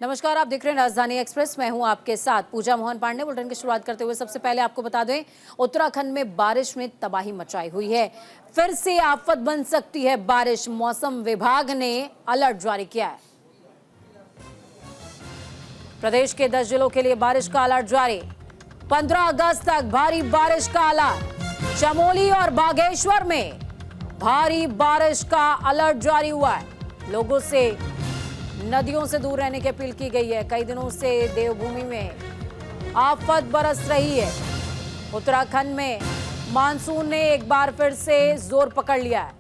नमस्कार, आप देख रहे हैं राजधानी एक्सप्रेस। मैं हूं आपके साथ पूजा मोहन पांडे। बुलेटिन की शुरुआत करते हुए सबसे पहले आपको बता दें, उत्तराखंड में बारिश में तबाही मचाई हुई है। फिर से आफत बन सकती है बारिश। मौसम विभाग ने अलर्ट जारी किया है। प्रदेश के 10 जिलों के लिए बारिश का अलर्ट जारी। 15 अगस्त तक भारी बारिश का अलर्ट। चमोली और बागेश्वर में भारी बारिश का अलर्ट जारी हुआ है। लोगों से नदियों से दूर रहने की अपील की गई है। कई दिनों से देवभूमि में आफत बरस रही है। उत्तराखंड में मानसून ने एक बार फिर से जोर पकड़ लिया है।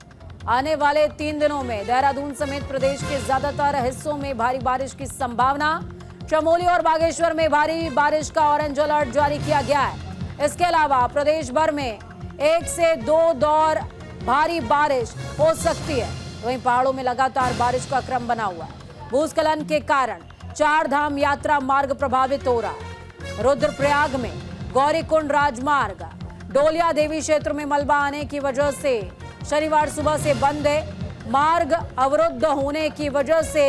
आने वाले 3 दिनों में देहरादून समेत प्रदेश के ज्यादातर हिस्सों में भारी बारिश की संभावना। चमोली और बागेश्वर में भारी बारिश का ऑरेंज अलर्ट जारी किया गया है। इसके अलावा प्रदेश भर में 1 से 2 दौर भारी बारिश हो सकती है। वहीं पहाड़ों में लगातार बारिश का क्रम बना हुआ है। भूस्खलन के कारण 4 धाम यात्रा मार्ग प्रभावित हो रहा है। रुद्रप्रयाग में गौरीकुंड राजमार्ग डोलिया देवी क्षेत्र में मलबा आने की वजह से शनिवार सुबह से बंद है। मार्ग अवरुद्ध होने की वजह से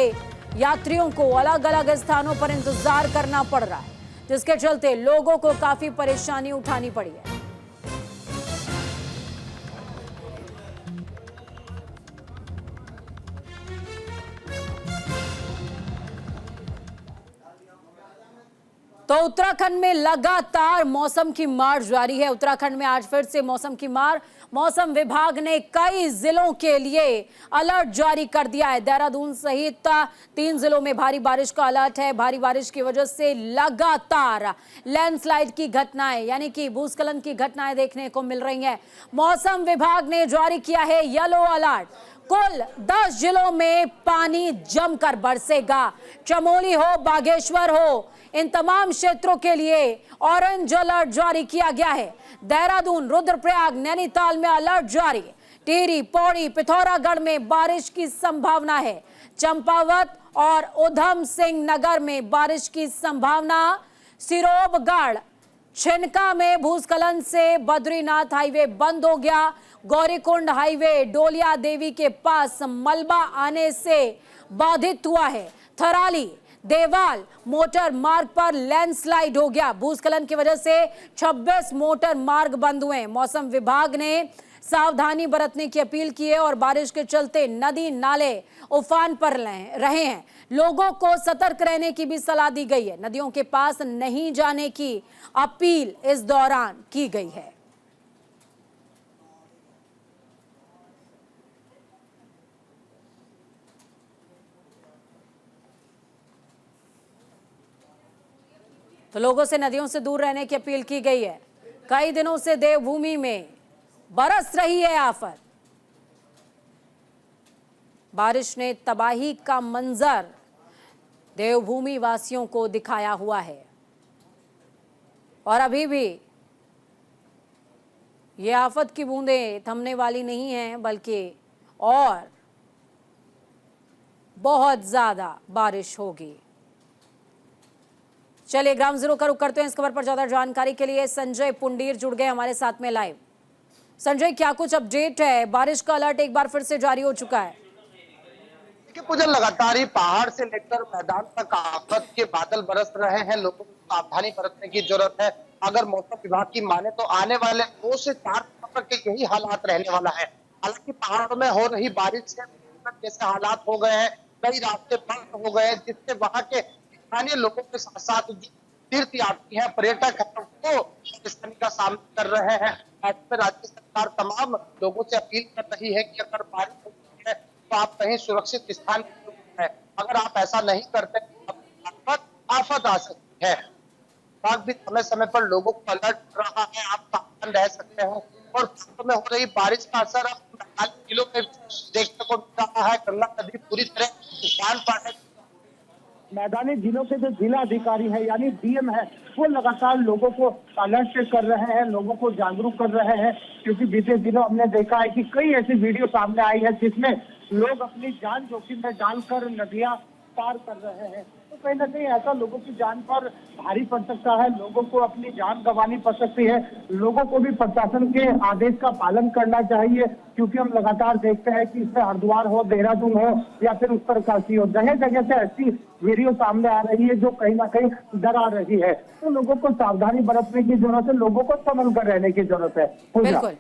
यात्रियों को अलग अलग स्थानों पर इंतजार करना पड़ रहा है, जिसके चलते लोगों को काफी परेशानी उठानी पड़ी है। तो उत्तराखंड में लगातार मौसम की मार जारी है। उत्तराखंड में आज फिर से मौसम की मार। मौसम विभाग ने कई जिलों के लिए अलर्ट जारी कर दिया है। देहरादून सहित 3 जिलों में भारी बारिश का अलर्ट है। भारी बारिश की वजह से लगातार लैंडस्लाइड की घटनाएं यानी कि भूस्खलन की घटनाएं देखने को मिल रही हैं। मौसम विभाग ने जारी किया है येलो अलर्ट। कुल 10 जिलों में पानी जमकर बरसेगा। चमोली हो, बागेश्वर हो, इन तमाम क्षेत्रों के लिए ऑरेंज अलर्ट जारी किया गया है। देहरादून, रुद्रप्रयाग, नैनीताल में अलर्ट जारी। टिहरी, पौड़ी, पिथौरागढ़ में बारिश की संभावना है। चंपावत और उधम सिंह नगर में बारिश की संभावना। सिरोबगढ़, छिनका में भूस्खलन से बद्रीनाथ हाईवे बंद हो गया। गौरीकुंड हाईवे डोलिया देवी के पास मलबा आने से बाधित हुआ है। थराली, देवाल मोटर मार्ग पर लैंडस्लाइड हो गया। भूस्खलन की वजह से 26 मोटर मार्ग बंद हुए। मौसम विभाग ने सावधानी बरतने की अपील की है और बारिश के चलते नदी नाले उफान पर रहे हैं। लोगों को सतर्क रहने की भी सलाह दी गई है। नदियों के पास नहीं जाने की अपील इस दौरान की गई है। तो लोगों से नदियों से दूर रहने की अपील की गई है। कई दिनों से देवभूमि में बरस रही है आफत। बारिश ने तबाही का मंजर देवभूमि वासियों को दिखाया हुआ है और अभी भी ये आफत की बूंदें थमने वाली नहीं हैं, बल्कि और बहुत ज्यादा बारिश होगी। चलिए ग्राउंड जीरो का रुख करते हैं। इस खबर पर ज्यादा जानकारी के लिए संजय पुंडीर जुड़ गए हमारे साथ में लाइव। संजय, क्या कुछ अपडेट है? बारिश का अलर्ट एक बार फिर से जारी हो चुका है। देखिए पूजा, लगातार ही पहाड़ से लेकर मैदान तक आफत के बादल बरस रहे हैं। लोगों को सावधानी बरतने की जरूरत है। अगर मौसम विभाग की माने तो आने वाले 2 से 4 दिनों तक यही हालात रहने वाला है। हालांकि पहाड़ों में हो रही बारिश से जैसे हालात हो गए हैं, कई रास्ते बंद हो गए हैं, जिससे वहां के स्थानीय लोगों के साथ साथ तीर्थ यात्री हैं, पर्यटक हैं, वो परेशानी का सामना कर रहे हैं। ऐसे में राज्य सरकार तमाम लोगों से अपील कर रही है कि अगर बारिश होती है तो आप कहीं सुरक्षित स्थान है। अगर आप ऐसा नहीं करते तो आफत आ सकती है। विभाग भी समय समय पर लोगों को अलर्ट कर रहा है। आप सावधान रह सकते हैं। और क्षेत्र में हो रही बारिश का असर अब 45 जिलों में देखने को मिल रहा है। गंगा नदी पूरी तरह उफान पर है। मैदानी जिलों के जो जिला अधिकारी है यानी डीएम है, वो लगातार लोगों को अलर्ट कर रहे हैं, लोगों को जागरूक कर रहे हैं। क्योंकि बीते दिनों हमने देखा है कि कई ऐसी वीडियो सामने आई है जिसमें लोग अपनी जान जोखिम में डालकर नदियां पार कर रहे हैं। तो कहीं ना कहीं ऐसा लोगों की जान पर भारी पड़ सकता है, लोगों को अपनी जान गंवानी पड़ सकती है। लोगों को भी प्रशासन के आदेश का पालन करना चाहिए, क्योंकि हम लगातार देखते हैं कि इसमें हरिद्वार हो, देहरादून हो या फिर उत्तरकाशी हो, जगह जगह से ऐसी वीडियो सामने आ रही है जो कहीं ना कहीं डरा रही है। तो लोगों को सावधानी बरतने की जरूरत है, लोगों को संभल कर रहने की जरूरत है। बिल्कुल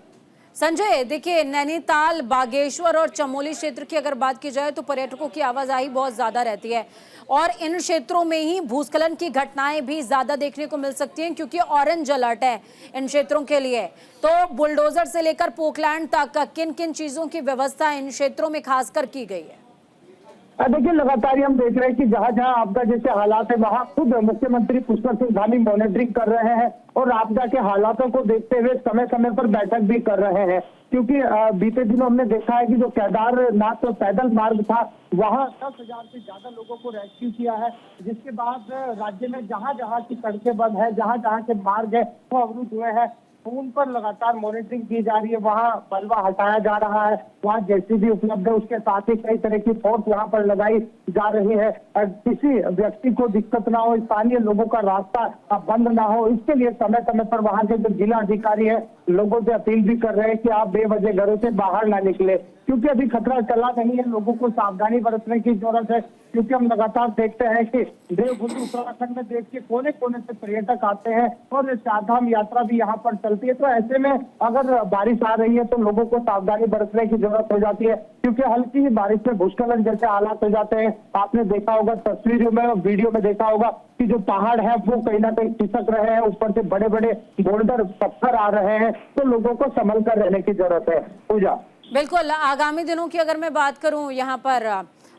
संजय, देखिए नैनीताल, बागेश्वर और चमोली क्षेत्र की अगर बात की जाए तो पर्यटकों की आवाजाही बहुत ज्यादा रहती है और इन क्षेत्रों में ही भूस्खलन की घटनाएं भी ज्यादा देखने को मिल सकती हैं, क्योंकि ऑरेंज अलर्ट है इन क्षेत्रों के लिए। तो बुलडोजर से लेकर पोकलैंड तक किन किन चीजों की व्यवस्था इन क्षेत्रों में खासकर की गई है? देखिए, लगातार ही हम देख रहे हैं कि जहां जहां आपदा जैसे हालात है वहां खुद मुख्यमंत्री पुष्कर सिंह धामी मॉनिटरिंग कर रहे हैं और आपदा के हालातों को देखते हुए समय समय पर बैठक भी कर रहे हैं। क्योंकि बीते दिनों हमने देखा है कि जो केदारनाथ पैदल मार्ग था वहां 10,000 से ज्यादा लोगों को रेस्क्यू किया है, जिसके बाद राज्य में जहां जहां की सड़कें बंद है, जहां जहां के मार्ग है वो अवरुद्ध हुए हैं, उन पर लगातार मॉनिटरिंग की जा रही है। वहां मलबा हटाया जा रहा है, वहां जेसीबी उपलब्ध है, उसके साथ ही कई तरह की फोर्स वहां पर लगाई जा रही है। किसी व्यक्ति को दिक्कत ना हो, स्थानीय लोगों का रास्ता बंद ना हो, इसके लिए समय समय पर वहां के जो जिला अधिकारी है लोगों से अपील भी कर रहे हैं कि आप बेवजह घरों से बाहर ना निकले, क्योंकि अभी खतरा चला नहीं है। लोगों को सावधानी बरतने की जरूरत है, क्योंकि हम लगातार देखते हैं कि देवभूमि उत्तराखंड में देश के कोने कोने से पर्यटक आते हैं और चारधाम यात्रा भी यहाँ पर चलती है। तो ऐसे में अगर बारिश आ रही है तो लोगों को सावधानी बरतने की जरूरत हो जाती है, क्योंकि हल्की ही बारिश में भूस्खलन जैसे हालात हो जाते हैं। आपने देखा होगा तस्वीरों में, वीडियो में देखा होगा कि जो पहाड़ है वो कहीं ना कहीं खिसक रहे हैं, ऊपर से बड़े बड़े बोल्डर पत्थर आ रहे हैं। तो लोगों को संभल कर रहने की जरूरत है। पूजा, बिल्कुल, आगामी दिनों की अगर मैं बात करूं यहाँ पर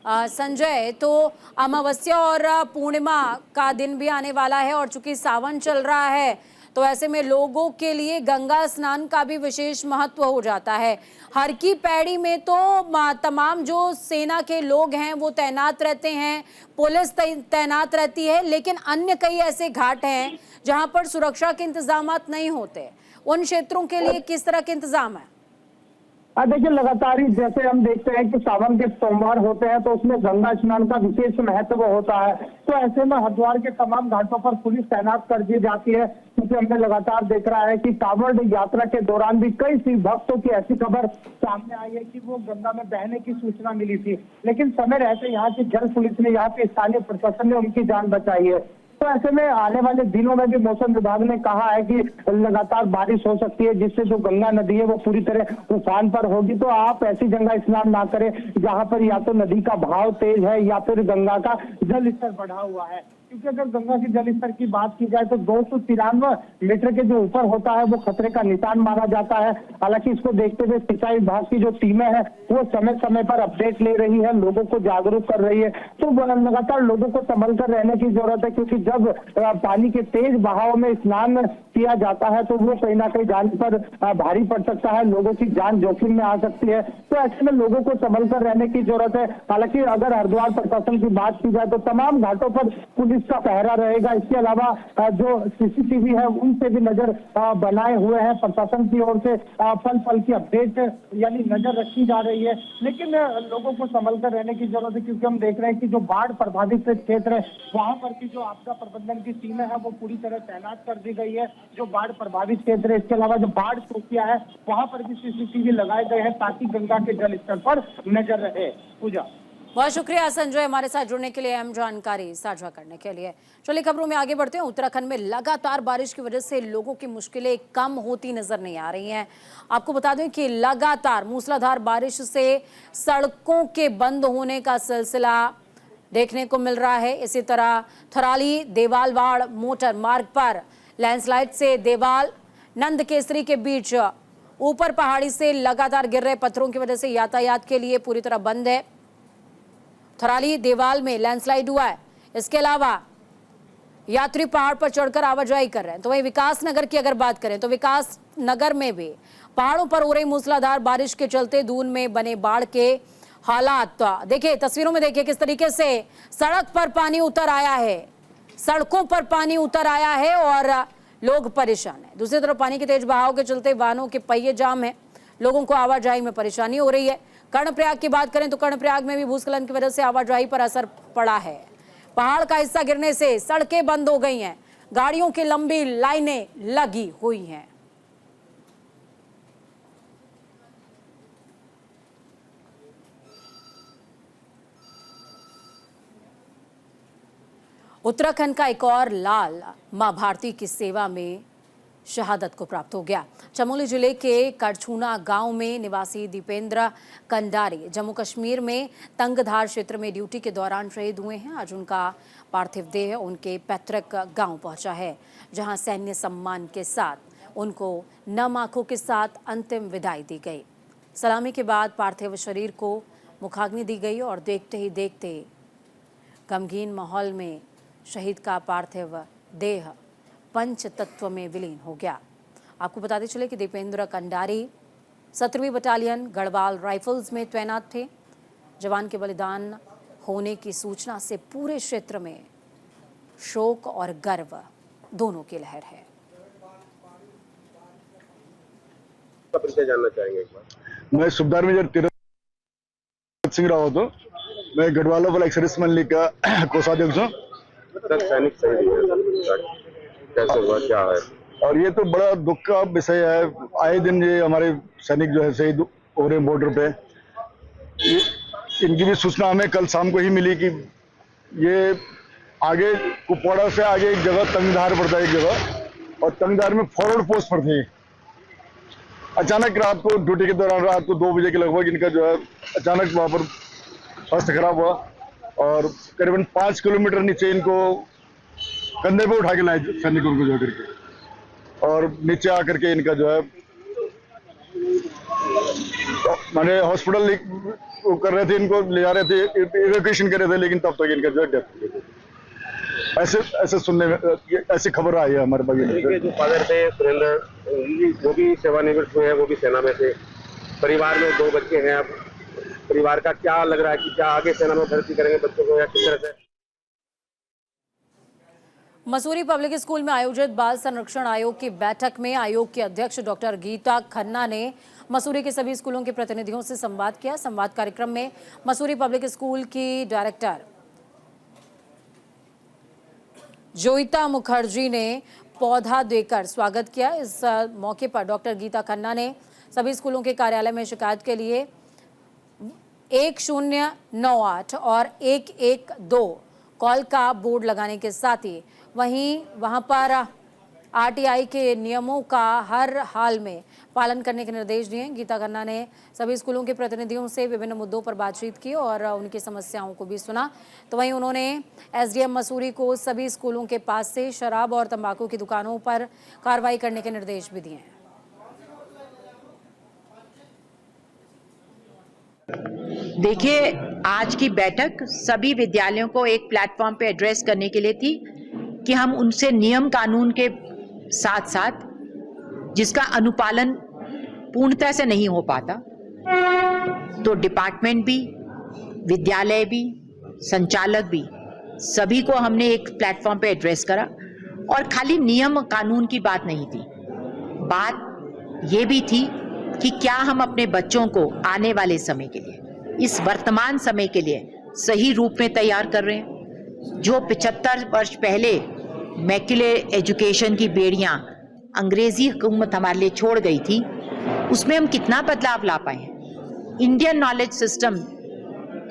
संजय, तो अमावस्या और पूर्णिमा का दिन भी आने वाला है और चूंकि सावन चल रहा है तो ऐसे में लोगों के लिए गंगा स्नान का भी विशेष महत्व हो जाता है। हर की पैड़ी में तो तमाम जो सेना के लोग हैं वो तैनात रहते हैं, पुलिस तैनात रहती है, लेकिन अन्य कई ऐसे घाट हैं जहां पर सुरक्षा के इंतजामात नहीं होते। उन क्षेत्रों के लिए किस तरह के इंतजाम है? देखिए, लगातार ही जैसे हम देखते हैं कि सावन के सोमवार होते हैं तो उसमें गंगा स्नान का विशेष महत्व होता है। तो ऐसे में हरिद्वार के तमाम घाटों पर पुलिस तैनात कर दी जाती है, क्योंकि हमने लगातार देख रहा है कि कांवड़ यात्रा के दौरान भी कई शिव भक्तों की ऐसी खबर सामने आई है कि वो गंगा में बहने की सूचना मिली थी, लेकिन समय रहते यहाँ की जल पुलिस ने, यहाँ के स्थानीय प्रशासन ने उनकी जान बचाई है। तो ऐसे में आने वाले दिनों में भी मौसम विभाग ने कहा है कि लगातार बारिश हो सकती है, जिससे जो गंगा नदी है वो पूरी तरह उफान पर होगी। तो आप ऐसी जगह स्नान ना करें जहां पर या तो नदी का बहाव तेज है या फिर गंगा का जल स्तर बढ़ा हुआ है, क्योंकि अगर गंगा के जल स्तर की बात की जाए तो 293 मीटर के जो ऊपर होता है वो खतरे का निशान माना जाता है। हालांकि इसको देखते हुए सिंचाई विभाग की जो टीमें हैं वो समय समय पर अपडेट ले रही है, लोगों को जागरूक कर रही है। तो लगातार लोगों को संभल कर रहने की जरूरत है, क्योंकि जब पानी के तेज बहाव में स्नान किया जाता है तो वो कहीं ना कहीं जान पर भारी पड़ सकता है, लोगों की जान जोखिम में आ सकती है। तो ऐसे में लोगों को संभल कर रहने की जरूरत है। हालांकि अगर हरिद्वार प्रशासन की बात की जाए तो तमाम घाटों पर पुलिस का पहरा रहेगा। इसके अलावा जो सीसीटीवी है उनसे भी नजर बनाए हुए हैं प्रशासन की ओर से, पल पल की अपडेट यानी नजर रखी जा रही है। लेकिन लोगों को संभल कर रहने की जरूरत है, क्योंकि हम देख रहे हैं कि जो बाढ़ प्रभावित क्षेत्र है वहां पर भी जो आपदा प्रबंधन की टीमें है वो पूरी तरह तैनात कर दी गई है, जो बाढ़ प्रभावित क्षेत्र है। इसके अलावा जो बाढ़ चौकियां है वहां पर भी सीसीटीवी लगाए गए हैं ताकि गंगा के जल स्तर पर नजर रहे। पूजा, बहुत शुक्रिया संजय, हमारे साथ जुड़ने के लिए, अहम जानकारी साझा करने के लिए। चलिए खबरों में आगे बढ़ते हैं। उत्तराखंड में लगातार बारिश की वजह से लोगों की मुश्किलें कम होती नजर नहीं आ रही हैं। आपको बता दें कि लगातार मूसलाधार बारिश से सड़कों के बंद होने का सिलसिला देखने को मिल रहा है। इसी तरह थराली देवालवाड़ मोटर मार्ग पर लैंडस्लाइड से देवाल नंद केसरी के बीच ऊपर पहाड़ी से लगातार गिर रहे पत्थरों की वजह से यातायात के लिए पूरी तरह बंद है। थराली देवाल में लैंडस्लाइड हुआ है। इसके अलावा यात्री पहाड़ पर चढ़कर आवाजाही कर रहे हैं। तो वहीं विकास नगर की अगर बात करें तो विकास नगर में भी पहाड़ों पर हो रही मूसलाधार बारिश के चलते दून में बने बाढ़ के हालात देखिए, तस्वीरों में देखिए किस तरीके से सड़क पर पानी उतर आया है, सड़कों पर पानी उतर आया है और लोग परेशान हैं। दूसरी तरफ पानी के तेज बहाव के चलते वाहनों के पहिए जाम हैं, लोगों को आवाजाही में परेशानी हो रही है। कर्णप्रयाग की बात करें तो कर्णप्रयाग में भी भूस्खलन की वजह से आवाजाही पर असर पड़ा है। पहाड़ का हिस्सा गिरने से सड़कें बंद हो गई हैं, गाड़ियों की लंबी लाइनें लगी हुई हैं। उत्तराखंड का एक और लाल मां भारती की सेवा में शहादत को प्राप्त हो गया। चमोली जिले के करछूना गांव में निवासी दीपेंद्र कंडारी जम्मू कश्मीर में तंगधार क्षेत्र में ड्यूटी के दौरान शहीद हुए हैं। आज उनका पार्थिव देह उनके पैतृक गांव पहुंचा है, जहां सैन्य सम्मान के साथ उनको नम आंखों के साथ अंतिम विदाई दी गई। सलामी के बाद पार्थिव शरीर को मुखाग्नि दी गई और देखते ही देखते गमगीन माहौल में शहीद का पार्थिव देह पंच तत्व में विलीन हो गया। आपको बताते चले कि दीपेंद्र कंडारी 17वीं बटालियन गढ़वाल राइफल्स में तैनात थे। जवान के बलिदान होने की सूचना से पूरे क्षेत्र में शोक और गर्व दोनों की लहर है। परिचय जानना चाहेंगे एक बार। मैं सुबेदार मेजर तीरथ सिंह रावत हूँ। मैं गढ़वाल वाला एक सर्विसमैन लीग का कोषाध्यक्ष हूँ। सैनिक शहीद हुए, कैसे हुआ, क्या है? और ये तो बड़ा दुख का विषय है। आए दिन ये हमारे सैनिक जो है शहीद हो रहे हैं बॉर्डर पे। इनकी भी सूचना हमें कल शाम को ही मिली कि ये आगे कुपवाड़ा से आगे एक जगह तंगधार पड़ता है, एक जगह, और तंगधार में फॉरवर्ड पोस्ट पर थे। अचानक रात को ड्यूटी के दौरान रात को 2 बजे के लगभग इनका जो है अचानक वहां पर स्वास्थ्य खराब हुआ और करीबन 5 किलोमीटर नीचे इनको कंधे पे उठा के लाए सैनिकों को जो करके, और नीचे आकर के इनका जो है तो मैंने हॉस्पिटल कर रहे थे, इनको ले जा रहे थे, इवैक्यूएशन कर रहे थे, लेकिन तब तक इनका जो है डेथ हो गई। ऐसे सुनने में ऐसी खबर आई है हमारे पास। जो फादर थे सुरेंद्र, वो भी सेवानिवृत्त हुए हैं, वो भी सेना में थे। परिवार में 2 बच्चे हैं। अब परिवार का क्या लग रहा है कि क्या आगे सेना में भर्ती करेंगे बच्चों को या किस तरह से? मसूरी पब्लिक स्कूल में आयोजित बाल संरक्षण आयोग की बैठक में आयोग की अध्यक्ष डॉक्टर गीता खन्ना ने मसूरी के सभी स्कूलों के प्रतिनिधियों से संवाद किया। संवाद कार्यक्रम में मसूरी पब्लिक स्कूल की डायरेक्टर जोईता मुखर्जी ने पौधा देकर स्वागत किया। इस मौके पर डॉक्टर गीता खन्ना ने सभी स्कूलों के कार्यालय में शिकायत के लिए 1098 और 112 कॉल का बोर्ड लगाने के साथ ही वहां पर आरटीआई के नियमों का हर हाल में पालन करने के निर्देश दिए। गीता खन्ना ने सभी स्कूलों के प्रतिनिधियों से विभिन्न मुद्दों पर बातचीत की और उनकी समस्याओं को भी सुना। तो वहीं उन्होंने एसडीएम मसूरी को सभी स्कूलों के पास से शराब और तंबाकू की दुकानों पर कार्रवाई करने के निर्देश भी दिए हैं। देखिए, आज की बैठक सभी विद्यालयों को एक प्लेटफॉर्म पे एड्रेस करने के लिए थी कि हम उनसे नियम कानून के साथ साथ जिसका अनुपालन पूर्णतः से नहीं हो पाता, तो डिपार्टमेंट भी, विद्यालय भी, संचालक भी, सभी को हमने एक प्लेटफॉर्म पे एड्रेस करा। और खाली नियम कानून की बात नहीं थी, बात ये भी थी कि क्या हम अपने बच्चों को आने वाले समय के लिए, इस वर्तमान समय के लिए सही रूप में तैयार कर रहे हैं। जो 75 वर्ष पहले मैक्युलर एजुकेशन की बेड़ियां अंग्रेजी हुकूमत हमारे लिए छोड़ गई थी, उसमें हम कितना बदलाव ला पाए हैं। इंडियन नॉलेज सिस्टम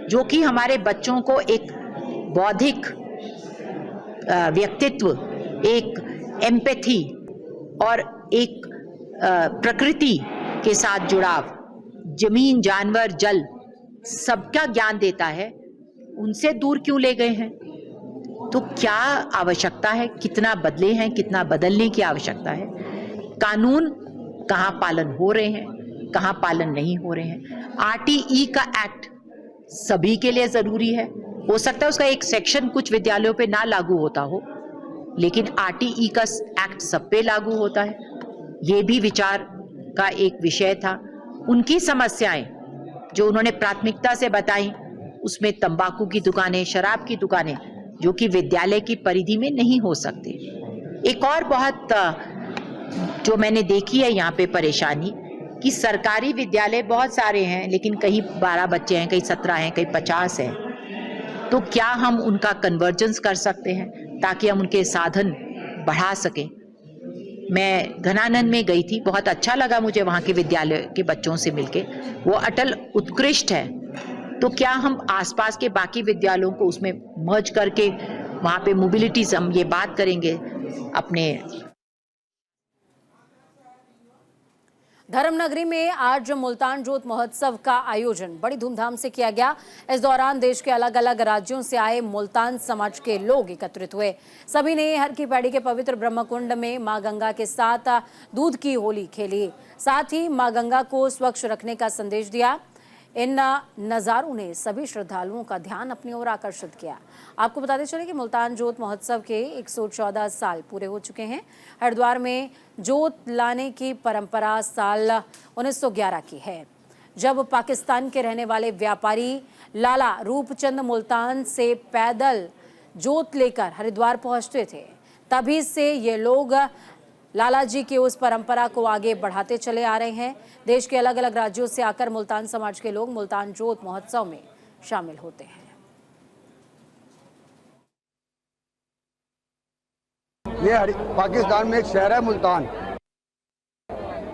जो कि हमारे बच्चों को एक बौद्धिक व्यक्तित्व, एक एम्पैथी और एक प्रकृति के साथ जुड़ाव, जमीन, जानवर, जल, सबका ज्ञान देता है, उनसे दूर क्यों ले गए हैं? तो क्या आवश्यकता है, कितना बदले हैं, कितना बदलने की आवश्यकता है? कानून कहाँ पालन हो रहे हैं, कहाँ पालन नहीं हो रहे हैं? आरटीई का एक्ट सभी के लिए जरूरी है। हो सकता है उसका एक सेक्शन कुछ विद्यालयों पे ना लागू होता हो, लेकिन आरटीई का एक्ट सब पे लागू होता है। ये भी विचार का एक विषय था। उनकी समस्याएं जो उन्होंने प्राथमिकता से बताई, उसमें तंबाकू की दुकानें, शराब की दुकानें, जो कि विद्यालय की परिधि में नहीं हो सकते। एक और बहुत जो मैंने देखी है यहाँ पे परेशानी, कि सरकारी विद्यालय बहुत सारे हैं, लेकिन कहीं 12 बच्चे हैं, कहीं 17 हैं, कहीं 50 हैं। तो क्या हम उनका कन्वर्जेंस कर सकते हैं ताकि हम उनके साधन बढ़ा सकें? मैं घनानंद में गई थी, बहुत अच्छा लगा मुझे वहाँ के विद्यालय के बच्चों से मिलके। वो अटल उत्कृष्ट है। तो क्या हम आसपास के बाकी विद्यालयों को उसमें मर्ज करके वहाँ पे मोबिलिटी हम ये बात करेंगे अपने। धर्मनगरी में आज मुल्तान जोत महोत्सव का आयोजन बड़ी धूमधाम से किया गया। इस दौरान देश के अलग अलग राज्यों से आए मुल्तान समाज के लोग एकत्रित हुए। सभी ने हर की पैड़ी के पवित्र ब्रह्मकुंड में मां गंगा के साथ दूध की होली खेली, साथ ही मां गंगा को स्वच्छ रखने का संदेश दिया। इन नज़ारों ने सभी श्रद्धालुओं का ध्यान अपनी ओर आकर्षित किया। आपको बताते चले कि मुल्तान जोत महोत्सव के 114 साल पूरे हो चुके हैं। हरिद्वार में जोत लाने की परंपरा साल 1911 की है, जब पाकिस्तान के रहने वाले व्यापारी लाला रूपचंद मुल्तान से पैदल जोत लेकर हरिद्वार पहुंचते थे। तभी से ये लोग लाला जी की उस परंपरा को आगे बढ़ाते चले आ रहे हैं। देश के अलग अलग राज्यों से आकर मुल्तान समाज के लोग मुल्तान जोत महोत्सव में शामिल होते हैं। ये पाकिस्तान में एक शहर है मुल्तान,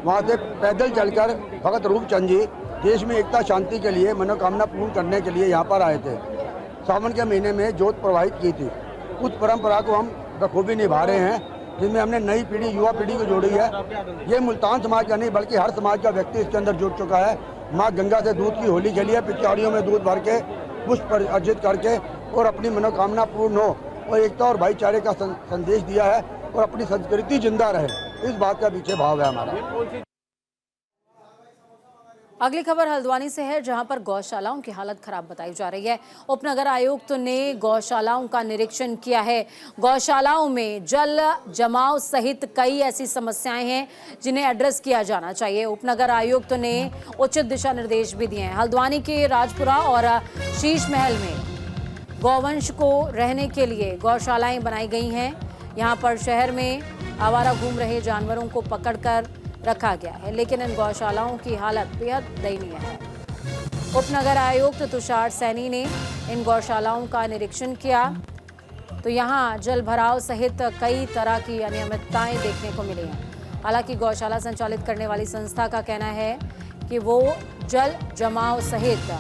वहाँ से पैदल चलकर भगत रूपचंद जी देश में एकता शांति के लिए मनोकामना पूर्ण करने के लिए यहाँ पर आए थे। सावन के महीने में जोत प्रवाहित की थी। उस परंपरा को हम बखूबी निभा रहे हैं, जिसमें हमने नई पीढ़ी, युवा पीढ़ी को जोड़ी है। ये मुल्तान समाज का नहीं बल्कि हर समाज का व्यक्ति इसके अंदर जुड़ चुका है। माँ गंगा से दूध की होली खेली है, पिचकारियों में दूध भर के पुष्प अर्जित करके और अपनी मनोकामना पूर्ण हो और एकता और भाईचारे का संदेश दिया है और अपनी संस्कृति जिंदा रहे, इस बात का पीछे भाव है हमारा। अगली खबर हल्द्वानी से है, जहां पर गौशालाओं की हालत खराब बताई जा रही है। उपनगर आयुक्त ने गौशालाओं का निरीक्षण किया है। गौशालाओं में जल जमाव सहित कई ऐसी समस्याएं हैं जिन्हें एड्रेस किया जाना चाहिए। उपनगर आयुक्त ने उचित दिशा निर्देश भी दिए हैं। हल्द्वानी के राजपुरा और शीश महल में गौवंश को रहने के लिए गौशालाएं बनाई गई हैं। यहाँ पर शहर में आवारा घूम रहे जानवरों को पकड़कर रखा गया है, लेकिन इन गौशालाओं की हालत बेहद दयनीय है। उपनगर आयुक्त तुषार सैनी ने इन गौशालाओं का निरीक्षण किया तो यहाँ जल भराव सहित कई तरह की अनियमितताएं देखने को मिली हैं। हालांकि गौशाला संचालित करने वाली संस्था का कहना है कि वो जल जमाव सहित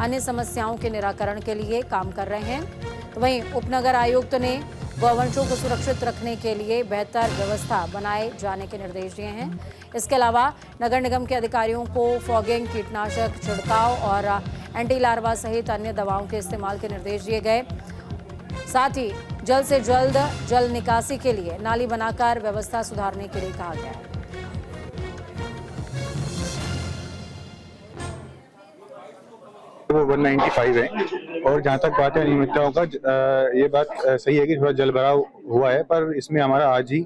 अन्य समस्याओं के निराकरण के लिए काम कर रहे हैं। तो वहीं उपनगर आयुक्त ने गौवंशों को सुरक्षित रखने के लिए बेहतर व्यवस्था बनाए जाने के निर्देश दिए हैं। इसके अलावा नगर निगम के अधिकारियों को फॉगिंग, कीटनाशक छिड़काव और एंटी लार्वा सहित अन्य दवाओं के इस्तेमाल के निर्देश दिए गए। साथ ही जल्द से जल्द जल निकासी के लिए नाली बनाकर व्यवस्था सुधारने के लिए कहा गया है। वो 195 है। और जहाँ तक बात है अनियमितताओं का, ये बात सही है कि थोड़ा जल भराव हुआ है, पर इसमें हमारा आज ही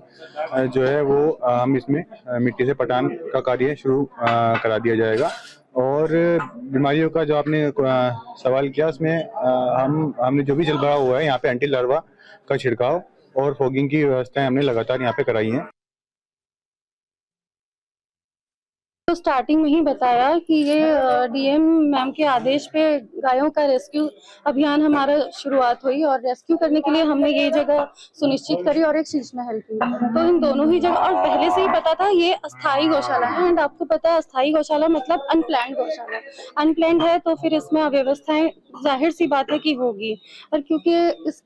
जो है वो हम इसमें मिट्टी से पटान का कार्य शुरू करा दिया जाएगा। और बीमारियों का जो आपने सवाल किया, उसमें हमने जो भी जल भराव हुआ है यहाँ पे एंटी लार्वा का छिड़काव और फॉगिंग की व्यवस्थाएं हमने लगातार यहाँ पे कराई हैं। तो स्टार्टिंग में ही बताया कि ये डीएम मैम के आदेश पे गायों का रेस्क्यू अभियान हमारा शुरुआत हुई और रेस्क्यू करने के लिए हमने ये जगह सुनिश्चित करी और एक शीश महल की। तो इन दोनों ही जगह, और पहले से ही पता था ये अस्थाई गौशाला है। एंड आपको पता है अस्थाई गौशाला मतलब अनप्लैन्ड गौशाला। अनप्लैन्ड है तो फिर इसमें अव्यवस्थाएं जाहिर सी बात है कि होगी। और क्योंकि इस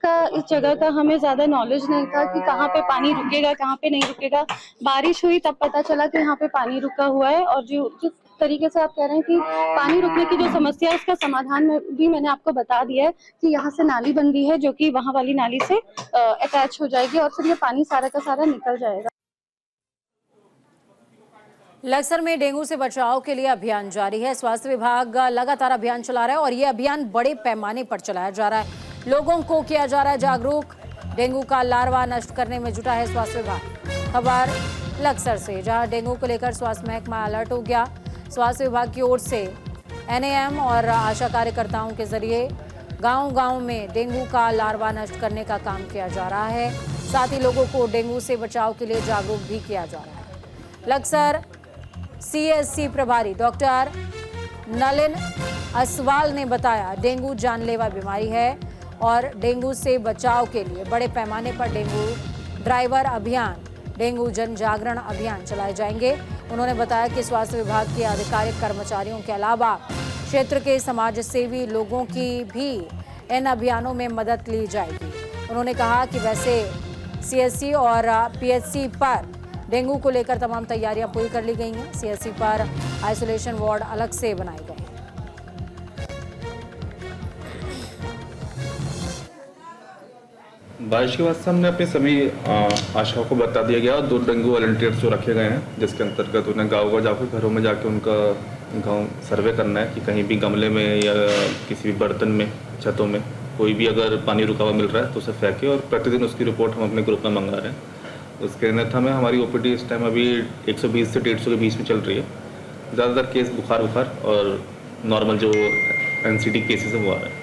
जगह का हमें ज्यादा नॉलेज नहीं था कि कहाँ पे पानी रुकेगा, कहाँ पे नहीं रुकेगा। बारिश हुई तब पता चला कि यहाँ पे पानी रुका हुआ है। और जिस तरीके से आप कह रहे हैं कि पानी रुकने की जो समस्या है, उसका समाधान में भी मैंने आपको बता दिया है कि यहाँ से नाली बन रही है जो कि वहाँ वाली नाली से अटैच हो जाएगी और फिर ये पानी सारा का सारा निकल जाएगा। लक्सर में डेंगू से बचाव के लिए अभियान जारी है। स्वास्थ्य विभाग लगातार अभियान चला रहा है और ये अभियान बड़े पैमाने पर चलाया जा रहा है। लोगों को किया जा रहा है जागरूक। डेंगू का लार्वा नष्ट करने में जुटा है स्वास्थ्य विभाग। खबर लक्सर से, जहां डेंगू को लेकर स्वास्थ्य महकमा अलर्ट हो गया। स्वास्थ्य विभाग की ओर से एनएएम और आशा कार्यकर्ताओं के जरिए गांव-गांव में डेंगू का लार्वा नष्ट करने का काम किया जा रहा है। साथ ही लोगों को डेंगू से बचाव के लिए जागरूक भी किया जा रहा है। लक्सर सीएससी प्रभारी डॉक्टर नलिन असवाल ने बताया, डेंगू जानलेवा बीमारी है और डेंगू से बचाव के लिए बड़े पैमाने पर डेंगू ड्राइवर अभियान, डेंगू जन जागरण अभियान चलाए जाएंगे। उन्होंने बताया कि स्वास्थ्य विभाग के आधिकारिक कर्मचारियों के अलावा क्षेत्र के समाज सेवी लोगों की भी इन अभियानों में मदद ली जाएगी। उन्होंने कहा कि वैसे सीएससी और पीएचसी पर डेंगू को लेकर तमाम तैयारियां पूरी कर ली गई हैं। सीएससी पर आइसोलेशन वार्ड अलग से बनाए गए हैं। बारिश के बाद से हमने अपने सभी आशाओं को बता दिया गया और 2 डेंगू वॉलंटियर्स जो रखे गए हैं, जिसके अंतर्गत उन्हें गाँव जाकर घरों में जाकर उनका गांव सर्वे करना है कि कहीं भी गमले में या किसी भी बर्तन में, छतों में कोई भी अगर पानी रुका हुआ मिल रहा है तो उसे फेंके, और प्रतिदिन उसकी रिपोर्ट हम अपने ग्रुप में मंगा रहे हैं। उसके अन्यथा में हमारी ओपीडी इस टाइम अभी 120 से 150 के बीच में चल रही है। ज़्यादातर केस बुखार और नॉर्मल जो एनसीडी केसेस है वो आ रहा है।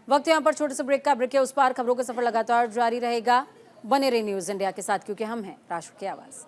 वक्त यहाँ पर छोटे से ब्रेक का। ब्रेक के उस पार खबरों का सफर लगातार जारी रहेगा। बने रहिए न्यूज़ इंडिया के साथ, क्योंकि हम हैं राष्ट्र की आवाज़।